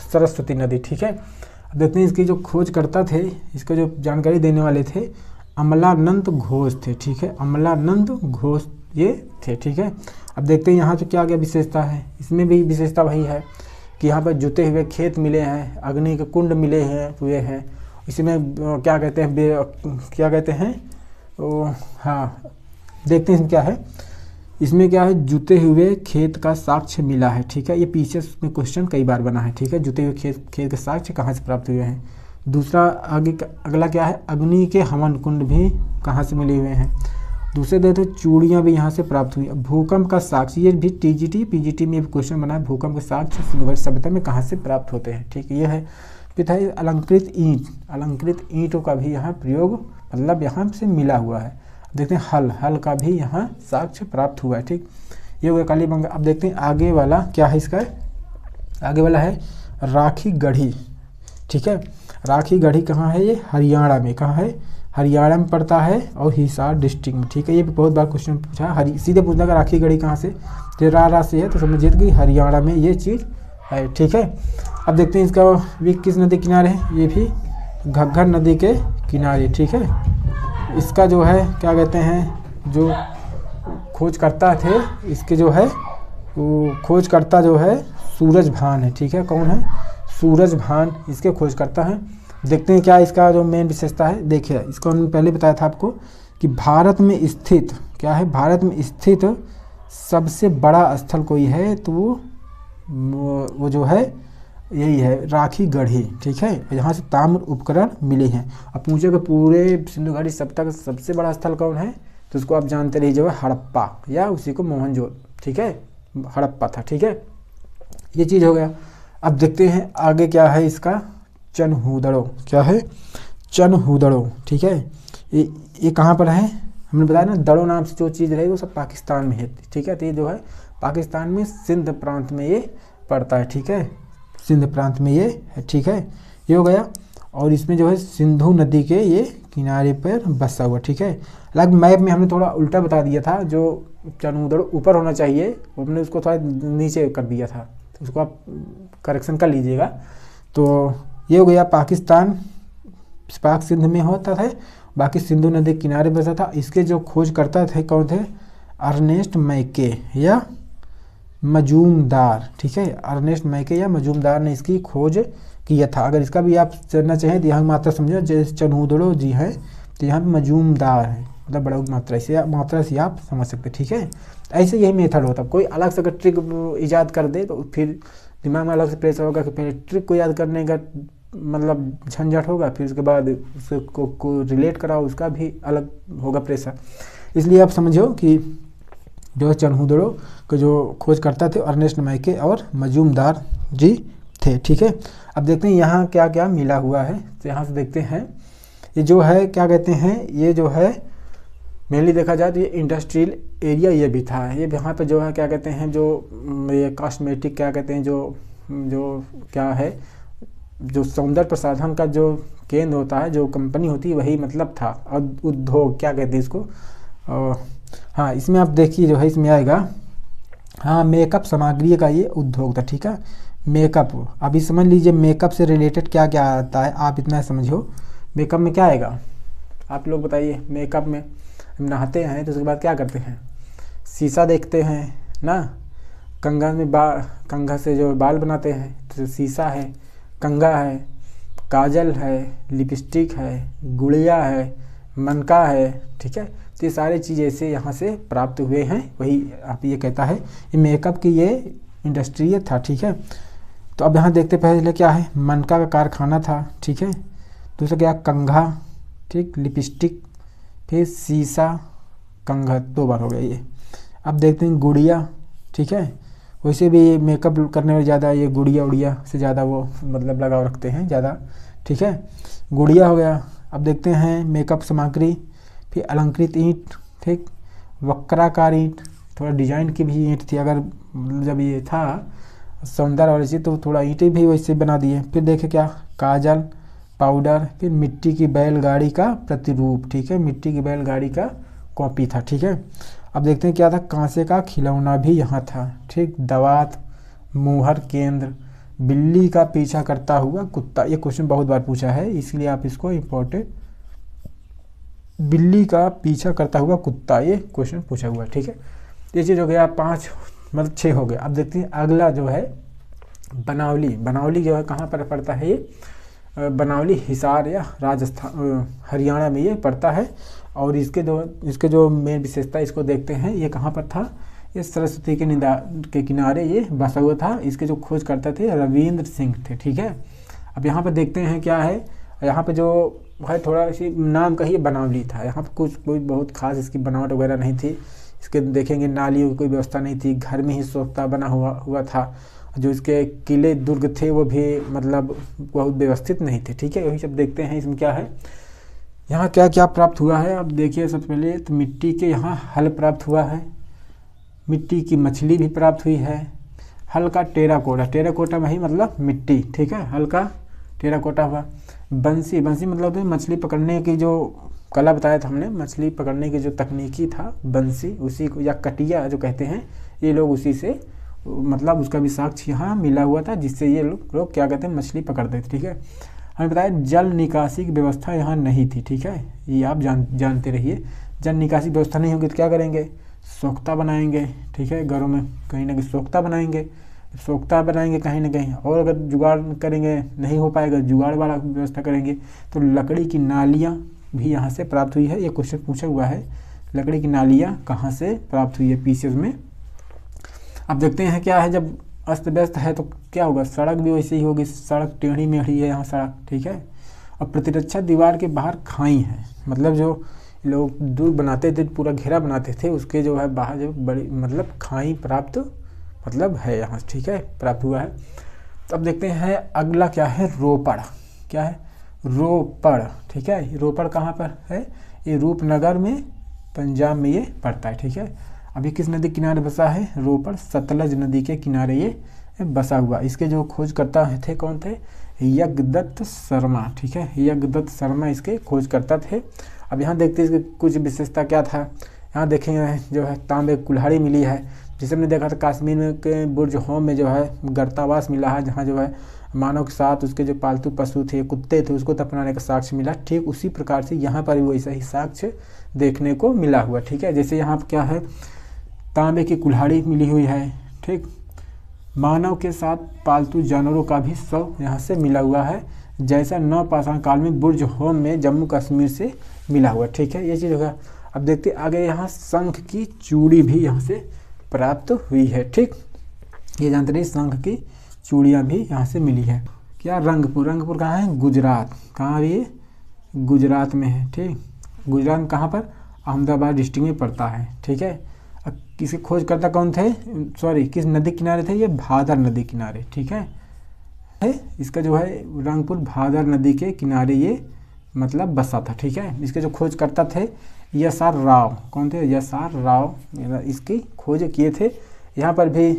सरस्वती नदी। ठीक है, अब देखते हैं इसकी जो खोजकर्ता थे, इसको जो जानकारी देने वाले थे अमलानंद घोष थे। ठीक है, अमलानंद घोष ये थे। ठीक है, अब देखते हैं यहाँ पे क्या क्या विशेषता है, इसमें भी विशेषता वही है कि यहाँ पर जुते हुए खेत मिले हैं, अग्नि के कुंड मिले हुए हैं। इसमें क्या कहते हैं हाँ देखते हैं क्या है, इसमें क्या है, जुते हुए खेत का साक्ष्य मिला है। ठीक है, ये पीछे में क्वेश्चन कई बार बना है। ठीक है, जुते हुए खेत के साक्ष्य कहाँ से प्राप्त हुए हैं। दूसरा अगला क्या है, अग्नि के हवन कुंड भी कहाँ से मिले हुए हैं। दूसरे देखते चूड़ियाँ भी यहाँ से प्राप्त हुई। भूकंप का साक्ष्य, ये भी टीजीटी पीजीटी में भी क्वेश्चन बना है, भूकंप के साक्ष्य सिंधु घाटी सभ्यता में कहाँ से प्राप्त होते हैं। ठीक है, ये है। फिर है अलंकृत ईंट, अलंकृत ईंटों का भी यहाँ प्रयोग मतलब यहाँ से मिला हुआ है। देखते हैं हल का भी यहाँ साक्ष्य प्राप्त हुआ है। ठीक, ये हो गया कालीबंगा। अब देखते हैं आगे वाला क्या है, इसका आगे वाला है राखी गढ़ी। ठीक है, राखी गढ़ी कहाँ है, ये हरियाणा में। कहाँ है, हरियाणा में पड़ता है और हिसार डिस्ट्रिक्ट में। ठीक है, ये भी बहुत बार क्वेश्चन पूछा है, सीधे पूछना कि राखी गढ़ी कहाँ से, तो रा से है तो समझिए कि हरियाणा में ये चीज़ है। ठीक है, अब देखते हैं इसका भी किस नदी किनारे है, ये भी घग्गर नदी के किनारे। ठीक है, इसका जो है क्या कहते हैं, जो खोजकर्ता थे इसके जो है वो खोजकर्ता जो है सूरजभान है। ठीक है, कौन है, सूरजभान इसके खोजकर्ता हैं। देखते हैं क्या इसका जो मेन विशेषता है। देखिए, इसको हमने पहले बताया था आपको कि भारत में स्थित क्या है, भारत में स्थित सबसे बड़ा स्थल कोई है तो वो जो है यही है राखी गढ़ी। ठीक है, यहाँ से ताम्र उपकरण मिले हैं। अब पूछे कि पूरे सिंधु घाटी सभ्यता का सबसे बड़ा स्थल कौन है, तो उसको आप जानते रहिए जो है हड़प्पा या उसी को मोहनजोदड़ो। ठीक है, हड़प्पा था। ठीक है, ये चीज़ हो गया। अब देखते हैं आगे क्या है इसका, चनहूदड़ो। क्या है, चनहूदड़ो। ठीक है, ये कहाँ पर है, हमने बताया ना दड़ो नाम से जो चीज़ रही वो सब पाकिस्तान में है। ठीक है, तो ये जो है पाकिस्तान में सिंध प्रांत में ये पड़ता है। ठीक है, सिंध प्रांत में ये है। ठीक है, ये हो गया। और इसमें जो है सिंधु नदी के ये किनारे पर बसा हुआ। ठीक है, अलग मैप में हमने थोड़ा उल्टा बता दिया था, जो चनहूदड़ो ऊपर होना चाहिए हमने उसको थोड़ा नीचे कर दिया था, तो उसको आप करेक्शन कर लीजिएगा। तो ये हो गया पाकिस्तान, पाक सिंध में होता था, बाकी सिंधु नदी के किनारे बसा था। इसके जो खोज करता थे कौन थे, अर्नेस्ट मैके या मजूमदार। ठीक है, अर्नेस्ट मैके या मजूमदार ने इसकी खोज किया था। अगर इसका भी आप जानना चाहें तो यहाँ मात्रा समझो, जैसे चनहूदड़ो जी है तो यहाँ पे मजूमदार है, मतलब बड़ा मात्रा से आप समझ सकते। ठीक है, ऐसे यही मेथड होता है। कोई अलग से अगर ट्रिक ईजाद कर दे तो फिर दिमाग में अलग से प्रेशर होगा कि पहले ट्रिक को याद करने का मतलब झंझट होगा, फिर उसके बाद उसको रिलेट कराओ, उसका भी अलग होगा प्रेशर। इसलिए आप समझो कि जो चनहूदड़ो को जो खोज करता थे अर्नेस्ट मैके और मजूमदार जी थे। ठीक है, अब देखते हैं यहाँ क्या क्या मिला हुआ है। तो यहाँ से देखते हैं ये जो है क्या कहते हैं, ये जो है मेनली देखा जाए तो ये इंडस्ट्रियल एरिया ये भी था। ये यहाँ पे जो है क्या कहते हैं, जो ये कॉस्मेटिक क्या कहते हैं, जो जो क्या है, जो सौंदर्य प्रसाधन का जो केंद्र होता है, जो कंपनी होती है, वही मतलब था। और उद्योग क्या कहते हैं इसको, हाँ इसमें आप देखिए जो है इसमें आएगा, हाँ मेकअप सामग्री का ये उद्योग था, ठीक है। मेकअप, अभी समझ लीजिए मेकअप से रिलेटेड क्या क्या आता है, आप इतना समझो। मेकअप में क्या आएगा आप लोग बताइए। मेकअप में हम नहाते हैं तो उसके बाद क्या करते हैं, शीशा देखते हैं ना, कंघा में कंघा से जो बाल बनाते हैं तो शीशा है, कंघा है, काजल है, लिपस्टिक है, गुड़िया है, मनका है, ठीक है। तो ये सारी चीज़ ऐसे यहाँ से प्राप्त हुए हैं, वही आप ये कहता है ये मेकअप की ये इंडस्ट्री था, ठीक है। तो अब यहाँ देखते पहले क्या है, मनका का कारखाना था, ठीक है। दूसरा क्या, कंघा, ठीक, लिपस्टिक, फिर शीशा, कंघा, 2 बार हो गया ये। अब देखते हैं गुड़िया, ठीक है। वैसे भी मेकअप करने में ज़्यादा ये गुड़िया उड़िया से ज़्यादा वो मतलब लगाव रखते हैं ज़्यादा, ठीक है। गुड़िया हो गया। अब देखते हैं मेकअप सामग्री, फिर अलंकृत ईंट, ठीक, वक्राकार ईंट, थोड़ा डिजाइन की भी ईंट थी, अगर जब ये था सौंदर्य वाली चीज़ तो थोड़ा ईंटें भी वैसे बना दिए। फिर देखे क्या, काजल, पाउडर, फिर मिट्टी की बैलगाड़ी का प्रतिरूप, ठीक है, मिट्टी की बैलगाड़ी का कॉपी था, ठीक है। अब देखते हैं क्या था, कांसे का खिलौना भी यहाँ था, ठीक, दवात, मुहर केंद्र, बिल्ली का पीछा करता हुआ कुत्ता, ये क्वेश्चन बहुत बार पूछा है इसलिए आप इसको इम्पोर्टेंट, बिल्ली का पीछा करता हुआ कुत्ता, ये क्वेश्चन पूछा हुआ है, ठीक है। ये चीज़ हो गया 5 मतलब 6 हो गया। अब देखते हैं अगला जो है बनावली। बनावली जो है कहाँ पर पड़ता है, ये बनावली हिसार या राजस्थान हरियाणा में ये पड़ता है। और इसके जो मेन विशेषता इसको देखते हैं, ये कहाँ पर था, ये सरस्वती के किनारे ये बसा हुआ था। इसके जो खोज करते थे रविंद्र सिंह थे, ठीक है। अब यहाँ पर देखते हैं क्या है, यहाँ पे जो है थोड़ा इसी नाम का ही बनावली था। यहाँ पर कोई बहुत खास इसकी बनावट वगैरह नहीं थी। इसके देखेंगे नालियों की कोई व्यवस्था नहीं थी, घर में ही सोख्ता बना हुआ था। जो इसके किले दुर्ग थे वो भी मतलब बहुत व्यवस्थित नहीं थे, ठीक है। यही सब देखते हैं इसमें क्या है, यहाँ क्या क्या प्राप्त हुआ है। अब देखिए सबसे पहले तो मिट्टी के यहाँ हल प्राप्त हुआ है, मिट्टी की मछली भी प्राप्त हुई है, हल्का टेराकोटा, टेराकोटा में ही मतलब मिट्टी, ठीक है, हल्का टेराकोटा हुआ। बंसी, बंसी मतलब तो मछली पकड़ने की जो कला बताया था हमने, मछली पकड़ने की जो तकनीकी था बंसी, उसी को या कटिया जो कहते हैं, ये लोग उसी से मतलब उसका भी साक्ष्य यहाँ मिला हुआ था, जिससे ये लोग क्या कहते हैं मछली पकड़ते थे, ठीक है। हमें बताया जल निकासी की व्यवस्था यहाँ नहीं थी, ठीक है, ये आप जानते रहिए। जल निकासी व्यवस्था नहीं होगी तो क्या करेंगे, सोख्ता बनाएंगे, ठीक है, घरों में कहीं ना कहीं सोख्ता बनाएंगे, सोख्ता बनाएंगे कहीं ना कहीं। और अगर जुगाड़ करेंगे नहीं हो पाएगा, जुगाड़ वाला व्यवस्था करेंगे तो लकड़ी की नालियाँ भी यहाँ से प्राप्त हुई है। ये क्वेश्चन पूछा हुआ है, लकड़ी की नालियाँ कहाँ से प्राप्त हुई है पीसीएस में। अब देखते हैं क्या है, जब अस्त व्यस्त है तो क्या होगा, सड़क भी वैसे ही होगी, सड़क टेढ़ी मेढ़ी है यहाँ सड़क, ठीक है। और प्रतिरक्षा दीवार के बाहर खाई है, मतलब जो लोग दुर्ग बनाते थे, पूरा घेरा बनाते थे, उसके जो है बाहर जो बड़ी मतलब खाई प्राप्त मतलब है यहाँ, ठीक है, प्राप्त हुआ है। तो अब देखते हैं अगला क्या है, रोपड़, क्या है, रोपड़, ठीक है। रोपड़ कहाँ पर है, ये रूपनगर में पंजाब में ये पड़ता है, ठीक है। अभी किस नदी किनारे बसा है, रोपड़ सतलज नदी के किनारे ये बसा हुआ। इसके जो खोजकर्ता थे कौन थे, यज्ञदत्त शर्मा, ठीक है, यज्ञदत्त शर्मा इसके खोजकर्ता थे। अब यहाँ देखते हैं इसकी कुछ विशेषता क्या था। यहाँ देखेंगे जो है तांबे कुल्हाड़ी मिली है, जिसे हमने देखा था कश्मीर में के बुर्ज होम में जो है गर्तावास मिला है, जहाँ जो है मानव के साथ उसके जो पालतू पशु थे, कुत्ते थे, उसको दफनाने का साक्ष्य मिला। ठीक उसी प्रकार से यहाँ पर भी वैसा ही साक्ष्य देखने को मिला हुआ, ठीक है। जैसे यहाँ क्या है, तांबे की कुल्हाड़ी मिली हुई है, ठीक, मानव के साथ पालतू जानवरों का भी शव यहाँ से मिला हुआ है, जैसा नवपाषाण काल में बुर्ज होम में जम्मू कश्मीर से मिला हुआ, ठीक है, ये चीज़ होगा। अब देखते आगे, यहाँ शंख की चूड़ी भी यहाँ से प्राप्त हुई है, ठीक, ये जानते रहिए शंख की चूड़ियाँ भी यहाँ से मिली है। क्या, रंगपुर, रंगपुर कहाँ है, गुजरात, कहाँ ये गुजरात में है, ठीक, गुजरात में कहाँ पर, अहमदाबाद डिस्ट्रिक्ट में पड़ता है, ठीक है। अब किसी खोजकर्ता कौन थे, सॉरी किस नदी किनारे थे, ये भादर नदी किनारे, ठीक है। इसका जो है रंगपुर भादर नदी के किनारे ये मतलब बसा था। ठीक है, इसके जो खोजकर्ता थे एस.आर. राव। कौन थे? एस.आर. राव इसकी खोज किए थे। यहाँ पर भी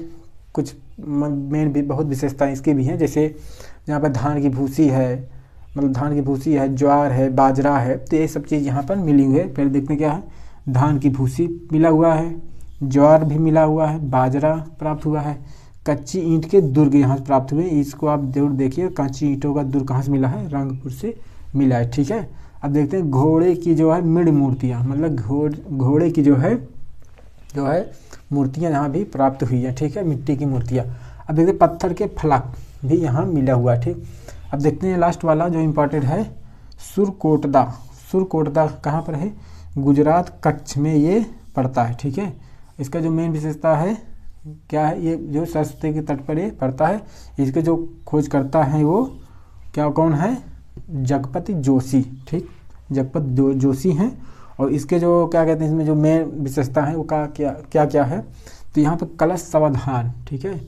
कुछ मेन भी बहुत विशेषताएं इसकी भी हैं, जैसे यहाँ पर धान की भूसी है, मतलब धान की भूसी है, ज्वार है, बाजरा है, तो ये सब चीज़ यहाँ पर मिली हुई है। पहले देखते हैं क्या है, धान की भूसी मिला हुआ है, ज्वार भी मिला हुआ है, बाजरा प्राप्त हुआ है, कच्ची ईंट के दुर्ग यहाँ से प्राप्त हुए। इसको आप जरूर देखिए, कच्ची ईंटों का दुर्ग कहाँ से मिला है? रंगपुर से मिला है। ठीक है, अब देखते हैं घोड़े की जो है मृण मूर्तियाँ, मतलब घोड़े की जो है मूर्तियाँ यहाँ भी प्राप्त हुई है। ठीक है, मिट्टी की मूर्तियाँ। अब देखते हैं पत्थर के फलक भी यहाँ मिला हुआ है। ठीक, अब देखते हैं लास्ट वाला जो इम्पोर्टेंट है, सुरकोटदा। सुरकोटदा कहाँ पर है? गुजरात कच्छ में ये पड़ता है। ठीक है, इसका जो मेन विशेषता है क्या है, ये जो सरस्वती के तट पर ये पड़ता है। इसके जो खोजकर्ता हैं वो क्या, कौन है? जगपति जोशी। ठीक, जगपति जोशी हैं। और इसके जो क्या कहते हैं, इसमें जो मेन विशेषता है वो क्या है, तो यहाँ पे कलश समाधान। ठीक है,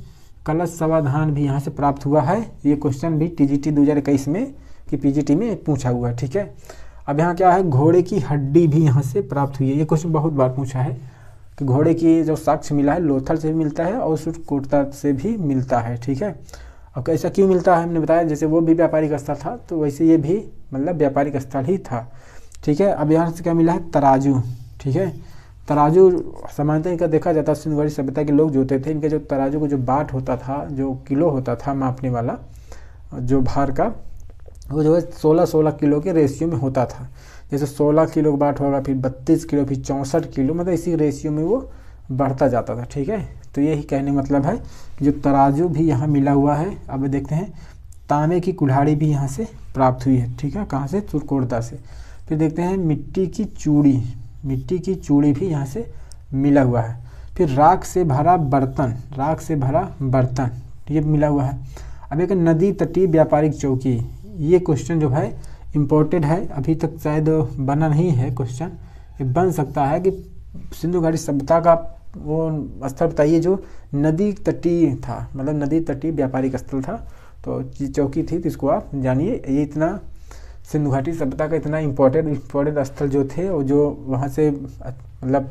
कलश समाधान भी यहाँ से प्राप्त हुआ है। ये क्वेश्चन भी TGT 2021 में कि PGT में पूछा हुआ है। ठीक है, अब यहाँ क्या है, घोड़े की हड्डी भी यहाँ से प्राप्त हुई है। ये क्वेश्चन बहुत बार पूछा है कि घोड़े की जो साक्ष्य मिला है लोथल से भी मिलता है और सुरकोटदा से भी मिलता है। ठीक है, अब ऐसा क्यों मिलता है, हमने बताया, जैसे वो भी व्यापारिक स्थल था तो वैसे ये भी मतलब व्यापारिक स्थल ही था। ठीक है, अब यहाँ से क्या मिला है? तराजू। ठीक है, तराजू सामान्यतः इनका देखा जाता है सिंधु घाटी सभ्यता के लोग जो होते थे, इनके जो तराजू को जो बाट होता था, जो किलो होता था मापने वाला जो भार का, वो जो है 16-16 किलो के रेशियो में होता था। जैसे 16 किलो का बाट होगा, फिर 32 किलो, फिर 64 किलो, मतलब इसी रेशियो में वो बढ़ता जाता था। ठीक है, तो यही कहने मतलब है जो तराजू भी यहाँ मिला हुआ है। अब देखते हैं तांबे की कुल्हाड़ी भी यहाँ से प्राप्त हुई है। ठीक है, कहाँ से? सुरकोटदा से। फिर देखते हैं मिट्टी की चूड़ी, मिट्टी की चूड़ी भी यहाँ से मिला हुआ है। फिर राख से भरा बर्तन, राख से भरा बर्तन ये मिला हुआ है। अब एक नदी तटीय व्यापारिक चौकी, ये क्वेश्चन जो है इम्पोर्टेंट है, अभी तक शायद बना नहीं है क्वेश्चन, ये बन सकता है कि सिंधु घाटी सभ्यता का वो स्थल बताइए जो नदी तटीय था, मतलब नदी तटीय व्यापारिक स्थल था, तो चौकी थी, तो इसको आप जानिए। ये इतना सिंधु घाटी सभ्यता का इतना इम्पोर्टेंट स्थल जो थे, और जो वहाँ से मतलब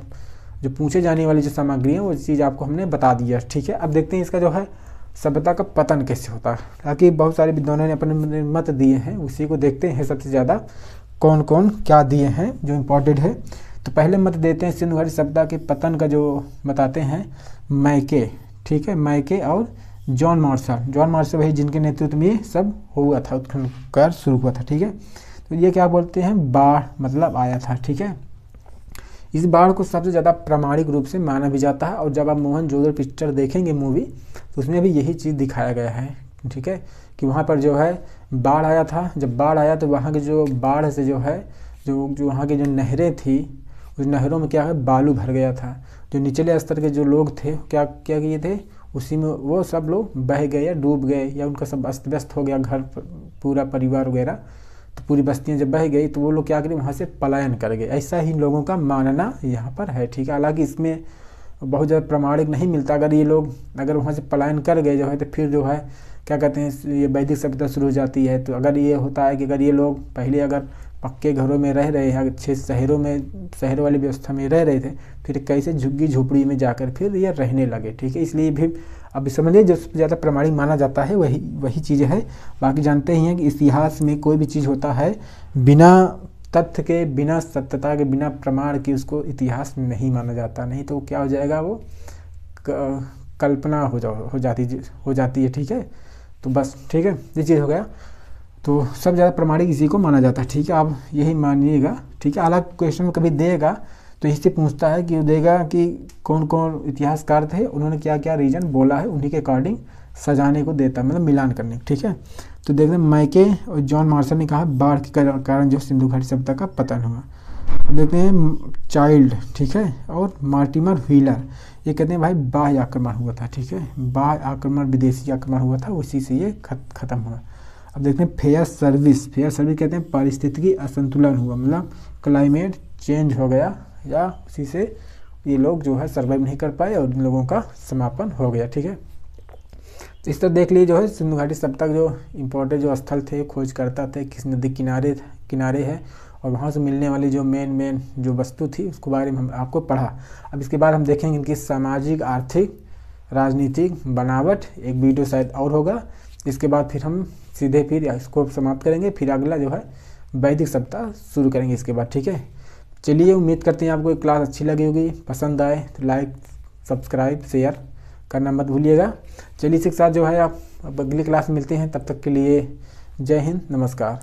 जो पूछे जाने वाली जो सामग्री है वो चीज़ आपको हमने बता दिया। ठीक है, अब देखते हैं इसका जो है सभ्यता का पतन कैसे होता है, ताकि बहुत सारे विद्वानों ने अपने मत दिए हैं, उसी को देखते हैं सबसे ज़्यादा कौन कौन क्या दिए हैं जो इम्पोर्टेंट है। तो पहले मत देते हैं सिंधु घाटी सभ्यता के पतन का, जो बताते हैं मैके। ठीक है, मैके और जॉन मार्शल वही जिनके नेतृत्व में ये सब हुआ था, उत्खनन कार्य शुरू हुआ था। ठीक है, तो ये क्या बोलते हैं, बाढ़ मतलब आया था। ठीक है, इस बाढ़ को सबसे ज़्यादा प्रामाणिक रूप से माना भी जाता है, और जब आप मोहनजोदड़ो पिक्चर देखेंगे मूवी, तो उसमें भी यही चीज़ दिखाया गया है। ठीक है, कि वहाँ पर जो है बाढ़ आया था, जब बाढ़ आया तो वहाँ के जो बाढ़ से जो है जो वहाँ की जो नहरें थी, उस नहरों में क्या है, बालू भर गया था। जो निचले स्तर के जो लोग थे क्या किए थे, उसी में वो सब लोग बह गए या डूब गए, या उनका सब अस्त व्यस्त हो गया, घर पूरा परिवार वगैरह, तो पूरी बस्तियां जब बह गई तो वो लोग क्या करें, वहाँ से पलायन कर गए। ऐसा ही लोगों का मानना यहाँ पर है। ठीक है, हालांकि इसमें बहुत ज़्यादा प्रमाणिक नहीं मिलता। अगर ये लोग वहाँ से पलायन कर गए जो है, तो फिर जो है क्या कहते हैं, ये वैदिक सभ्यता शुरू हो जाती है। तो अगर ये होता है कि अगर ये लोग पहले अगर पक्के घरों में रह रहे हैं, अच्छे शहरों वाली व्यवस्था में रह रहे थे, फिर कैसे झुग्गी झोपड़ी में जाकर फिर ये रहने लगे। ठीक है, इसलिए भी अब समझिए जो ज़्यादा प्रमाणिक माना जाता है वही चीज़ है। बाकी जानते ही हैं कि इतिहास में कोई भी चीज़ होता है बिना तथ्य के, बिना सत्यता के, बिना प्रमाण के उसको इतिहास नहीं माना जाता, नहीं तो क्या हो जाएगा, वो कल्पना हो जाती है। ठीक है, तो बस ठीक है, ये चीज़ हो गया। तो सब ज़्यादा प्रमाणिक इसी को माना जाता है। ठीक है, आप यही मानिएगा। ठीक है, हालांकि क्वेश्चन कभी देगा तो इससे पूछता है कि देगा कि कौन कौन इतिहासकार थे, उन्होंने क्या क्या रीजन बोला है, उन्हीं के अकॉर्डिंग सजाने को देता, मतलब मिलान करने। ठीक है, तो देखते हैं मैके और जॉन मार्शल ने कहा बाढ़ के कारण जो सिंधु घाटी सभ्यता का पतन हुआ। देखते हैं चाइल्ड, ठीक है, और मार्टिमर व्हीलर, ये कहते हैं भाई बाह्य आक्रमण हुआ था। ठीक है, बाह्य आक्रमण, विदेशी आक्रमण हुआ था, उसी से ये खत्म हुआ। अब देखते हैं फेयर सर्विस कहते हैं पारिस्थितिकी असंतुलन हुआ, मतलब क्लाइमेट चेंज हो गया, या उसी से ये लोग जो है सर्वाइव नहीं कर पाए और इन लोगों का समापन हो गया। ठीक है, तो इस तरह देख लीजिए जो है सिंधु घाटी सभ्यता जो इम्पोर्टेंट जो स्थल थे, खोजकर्ता थे, किस नदी किनारे है, और वहाँ से मिलने वाली जो मेन जो वस्तु थी उसके बारे में हम आपको पढ़ा। अब इसके बाद हम देखेंगे इनकी सामाजिक, आर्थिक, राजनीतिक बनावट, एक वीडियो शायद और होगा। इसके बाद फिर हम सीधे फिर इसको समाप्त करेंगे, फिर अगला जो है वैदिक सभ्यता शुरू करेंगे इसके बाद, ठीक है। चलिए, उम्मीद करते हैं आपको ये क्लास अच्छी लगी होगी, पसंद आए तो लाइक, सब्सक्राइब, शेयर करना मत भूलिएगा। चलिए, इसी के साथ जो है आप अब अगली क्लास में मिलते हैं, तब तक के लिए जय हिंद, नमस्कार।